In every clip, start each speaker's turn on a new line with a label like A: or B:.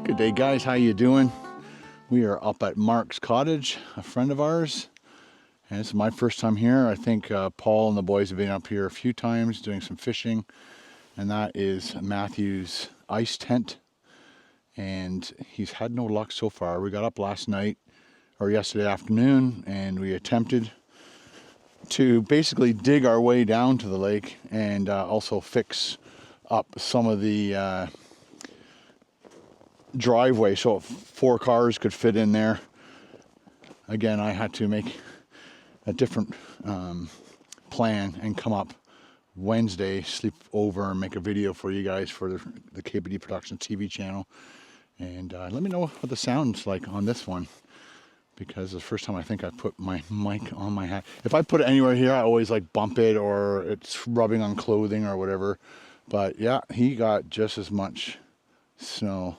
A: Good day, guys. How you doing? We are up at Mark's cottage, a friend of ours, and it's my first time here. I think Paul and the boys have been up here a few times doing some fishing, and that is Matthew's ice tent, and he's had no luck so far. We got up last night or yesterday afternoon, and we attempted to basically dig our way down to the lake and also fix up some of the driveway so 4 cars could fit in there. Again, I had to make a different plan and come up Wednesday, sleep over and make a video for you guys for the KBD Productions TV channel. And let me know what the sound's like on this one, because it's the first time I think I put my mic on my hat. If I put it anywhere here, I always like bump it or it's rubbing on clothing or whatever. But yeah, he got just as much snow.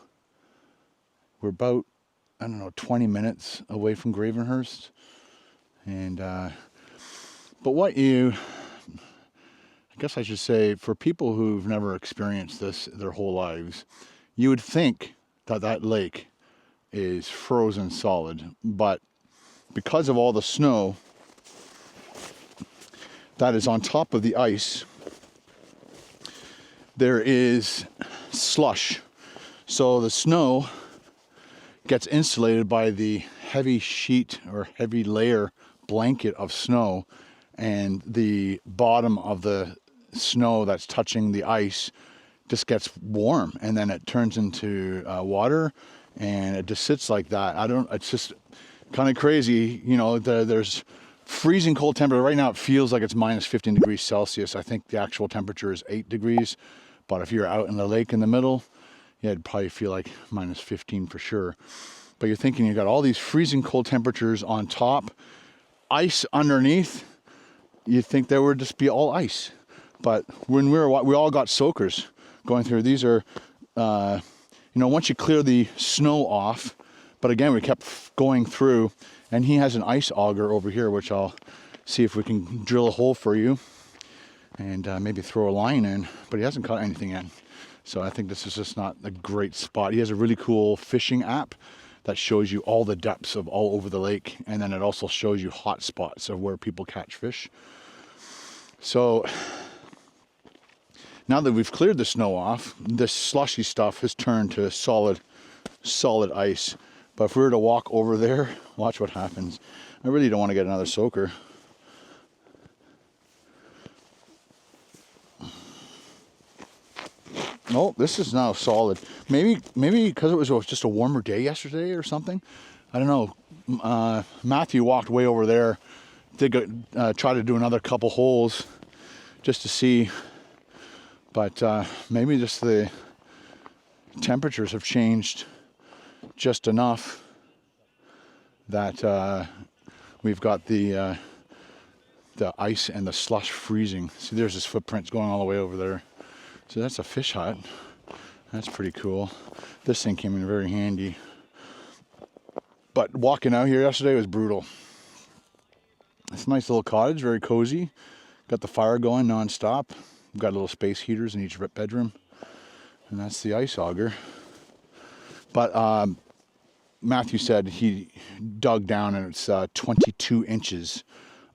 A: We're about, I don't know, 20 minutes away from Gravenhurst. And, but what I guess I should say, for people who've never experienced this their whole lives, you would think that that lake is frozen solid. But because of all the snow that is on top of the ice, there is slush. So the snow gets insulated by the heavy sheet or heavy layer blanket of snow, and the bottom of the snow that's touching the ice just gets warm, and then it turns into water, and it just sits like that. It's just kind of crazy, you know. There's freezing cold temperature. Right now it feels like it's minus 15 degrees Celsius. I think the actual temperature is 8 degrees, but if you're out in the lake in the middle, yeah, it'd probably feel like minus 15 for sure. But you're thinking you got all these freezing cold temperatures on top, ice underneath. You'd think there would just be all ice. But when we all got soakers going through. These are, once you clear the snow off, but again, we kept going through, and he has an ice auger over here, which I'll see if we can drill a hole for you and maybe throw a line in, but he hasn't caught anything yet. So I think this is just not a great spot. He has a really cool fishing app that shows you all the depths of all over the lake. And then it also shows you hot spots of where people catch fish. So now that we've cleared the snow off, this slushy stuff has turned to solid ice. But if we were to walk over there, watch what happens. I really don't want to get another soaker. Oh, this is now solid. Maybe because it was just a warmer day yesterday or something. I don't know. Matthew walked way over there. Try to do another couple holes just to see. But maybe just the temperatures have changed just enough that we've got the ice and the slush freezing. See, there's his footprints going all the way over there. So that's a fish hut. That's pretty cool. This thing came in very handy. But walking out here yesterday was brutal. It's a nice little cottage, very cozy. Got the fire going non-stop. We've got little space heaters in each bedroom. And that's the ice auger. But Matthew said he dug down and it's 22 inches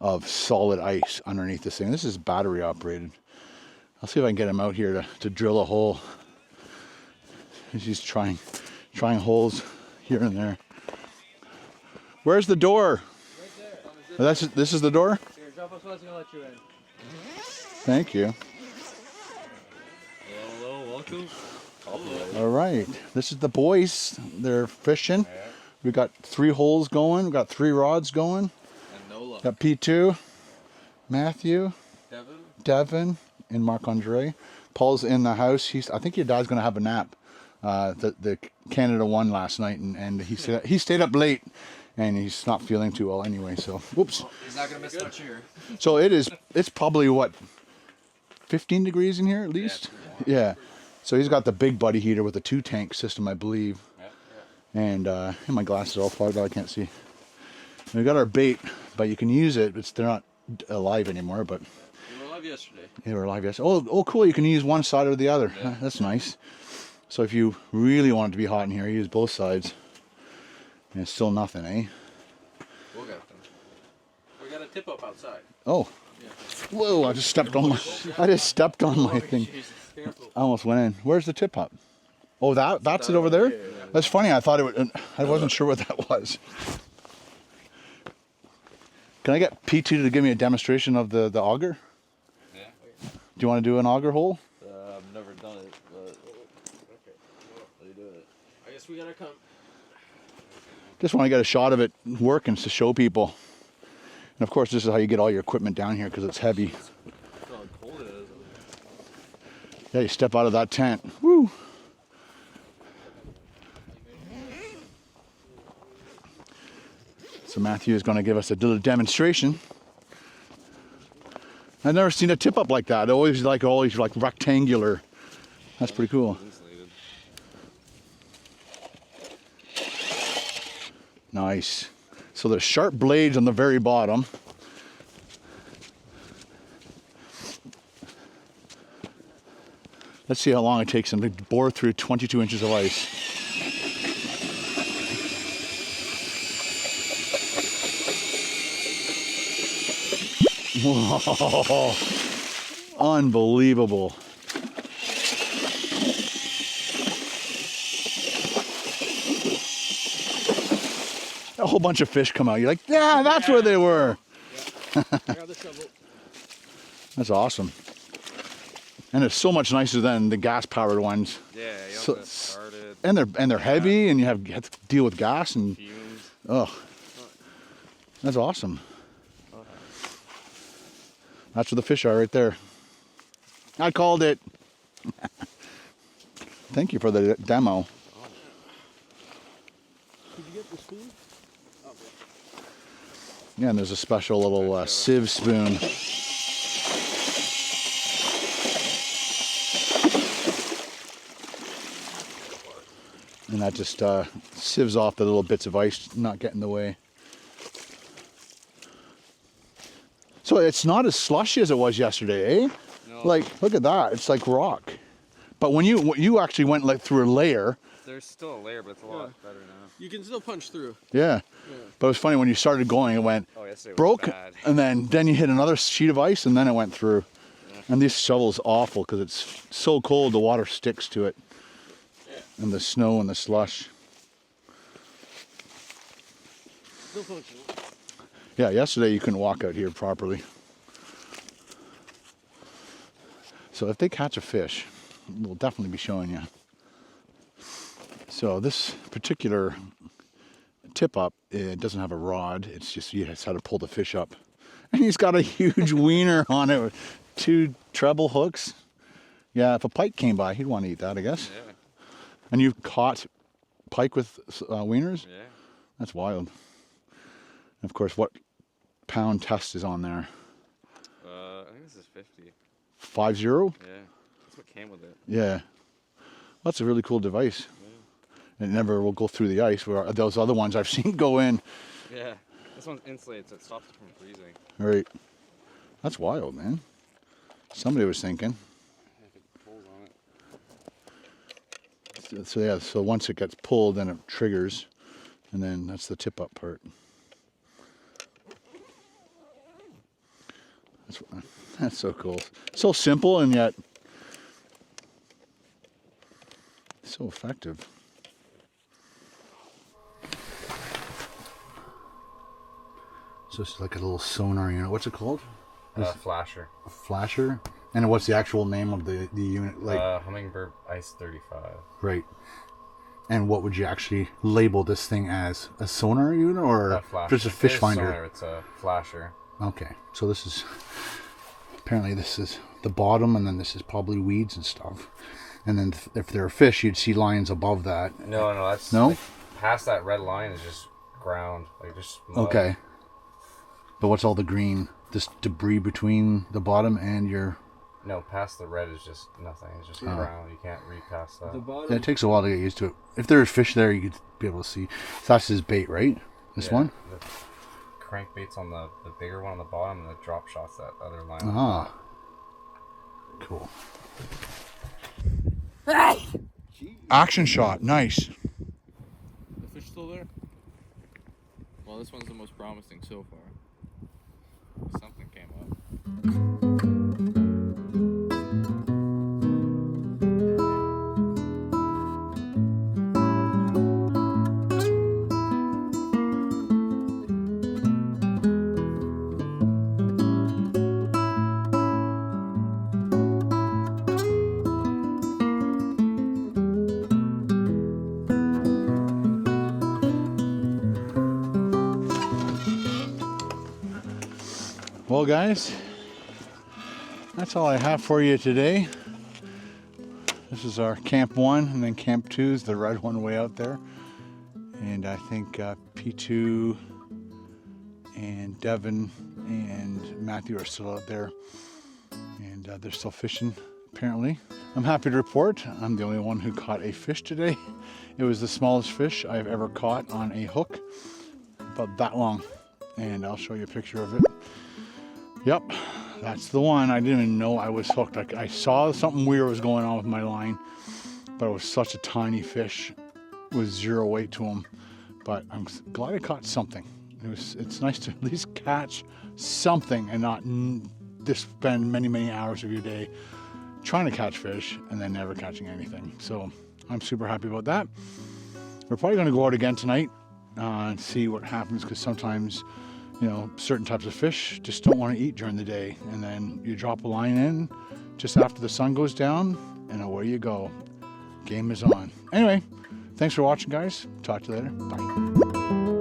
A: of solid ice underneath this thing. This is battery operated. I'll see if I can get him out here to drill a hole. He's trying holes here and there. Where's the door? Right there. This is the door?
B: Here, drop us what's gonna let you in.
A: Thank you.
B: Hello, welcome.
A: All right. This is the boys. They're fishing. Yeah. We got 3 holes going. We got 3 rods going.
B: And no luck.
A: Got P2, Matthew,
B: Devin,
A: and Marc-Andre. Paul's in the house. I think your dad's gonna have a nap. The Canada won last night, and he stayed up late, and he's not feeling too well anyway. So, whoops.
B: Oh, he's not gonna miss much here.
A: So it's probably what, 15 degrees in here at least. Yeah. So he's got the big buddy heater with the 2-tank system, I believe. Yeah. And my glasses are all fogged out. I can't see. We got our bait, but you can use it. They're not alive anymore, but.
B: They were alive yesterday.
A: They were alive yesterday. Oh, cool. You can use one side or the other. Yeah. That's nice. So if you really want it to be hot in here, use both sides. And it's still nothing, eh?
B: We'll get them.
C: We got a tip up outside.
A: Oh.
C: Yeah.
A: Whoa, I just stepped on my thing.
C: Careful.
A: I almost went in. Where's the tip up? Oh, that's it over there? That's funny. I thought it would, I wasn't sure what that was. Can I get P2 to give me a demonstration of the auger?
B: Yeah.
A: Do you want to do an auger hole?
B: I've never done it, but they do it.
C: I guess we gotta come.
A: Just want to get a shot of it working to show people. And of course, this is how you get all your equipment down here because it's heavy.
B: Look how cold it is.
A: Yeah, you step out of that tent. Woo! So Matthew is going to give us a little demonstration. I've never seen a tip up like that. Always like rectangular. That's pretty cool. Nice. So there's sharp blades on the very bottom. Let's see how long it takes them to bore through 22 inches of ice. Whoa. Unbelievable. A whole bunch of fish come out. You're like, yeah, that's where they were.
C: Yeah. I got the shovel.
A: That's awesome. And it's so much nicer than the gas-powered ones.
B: Yeah, you
A: So-
B: don't get started.
A: And they're heavy, and you have to deal with gas and
B: Fumes.
A: oh, that's awesome. That's where the fish are right there. I called it. Thank you for the demo.
C: Did you get the spoon? Oh,
A: Yeah, and there's a special little sieve spoon. And that just sieves off the little bits of ice, not get in the way. So it's not as slushy as it was yesterday, eh?
B: No.
A: Like, look at that. It's like rock. But when you actually went like through a layer,
B: There's still a layer, but it's a lot better now.
C: You can still punch through.
A: yeah. But it was funny when you started going, it went
B: Oh, yesterday was
A: broke,
B: bad.
A: and then you hit another sheet of ice, and then it went through. And this shovel's awful because it's so cold, the water sticks to it, and the snow and the slush.
C: Still functional.
A: Yeah, yesterday you couldn't walk out here properly. So if they catch a fish, we'll definitely be showing you. So this particular tip up, it doesn't have a rod. It's just you just how to pull the fish up. And he's got a huge wiener on it with 2 treble hooks. Yeah, if a pike came by, he'd want to eat that, I guess.
B: Yeah.
A: And you've caught pike with wieners?
B: Yeah.
A: That's wild. And of course, what pound test is on there?
B: I think this is 50.
A: 50?
B: Yeah. That's what came with it.
A: Yeah. That's a really cool device. It never will go through the ice, where those other ones I've seen go in.
B: Yeah. This one's insulated, so it stops it from freezing.
A: Right. That's wild, man. Somebody was thinking.
B: If it pulls on it.
A: So yeah, so once it gets pulled, then it triggers, and then that's the tip up part. That's so cool. So simple and yet so effective. So it's like a little sonar unit. What's it called?
B: Flasher.
A: A flasher? And what's the actual name of the unit? Like
B: Hummingbird Ice 35.
A: right. And what would you actually label this thing as? A sonar unit or
B: Flasher.
A: just a fish
B: It is
A: finder?
B: sonar, it's a flasher.
A: Okay, so this is apparently this is the bottom, and then this is probably weeds and stuff. And then if there are fish, you'd see lines above that.
B: No, that's
A: No?
B: like, past that red line is just ground, like just mud.
A: Okay. But what's all the green? This debris between the bottom and your...
B: No, past the red is just nothing. It's just ground. You can't read past that.
C: The
A: Yeah,
C: bottom.
A: it takes a while to get used to it. If there's fish there, you could be able to see. So that's his bait, right? This
B: Yeah,
A: one?
B: The crankbait's on the bigger one on the bottom, and the drop shot's that other line.
A: Ah. Cool. Action shot. Nice.
C: The fish still there? Well, this one's the most promising so far. Something came up.
A: Well, guys, that's all I have for you today. This is our Camp 1, and then Camp 2 is the red one way out there. And I think P2 and Devin and Matthew are still out there. And they're still fishing, apparently. I'm happy to report I'm the only one who caught a fish today. It was the smallest fish I've ever caught on a hook, about that long. And I'll show you a picture of it. Yep, that's the one. I didn't even know I was hooked. I saw something weird was going on with my line, but it was such a tiny fish with zero weight to him. But I'm glad I caught something. It's nice to at least catch something and not just spend many hours of your day trying to catch fish and then never catching anything. So I'm super happy about that. We're probably going to go out again tonight and see what happens, because sometimes, you know, certain types of fish just don't want to eat during the day, and then you drop a line in just after the sun goes down and away you go. Game is on. Anyway, thanks for watching, guys. Talk to you later. Bye.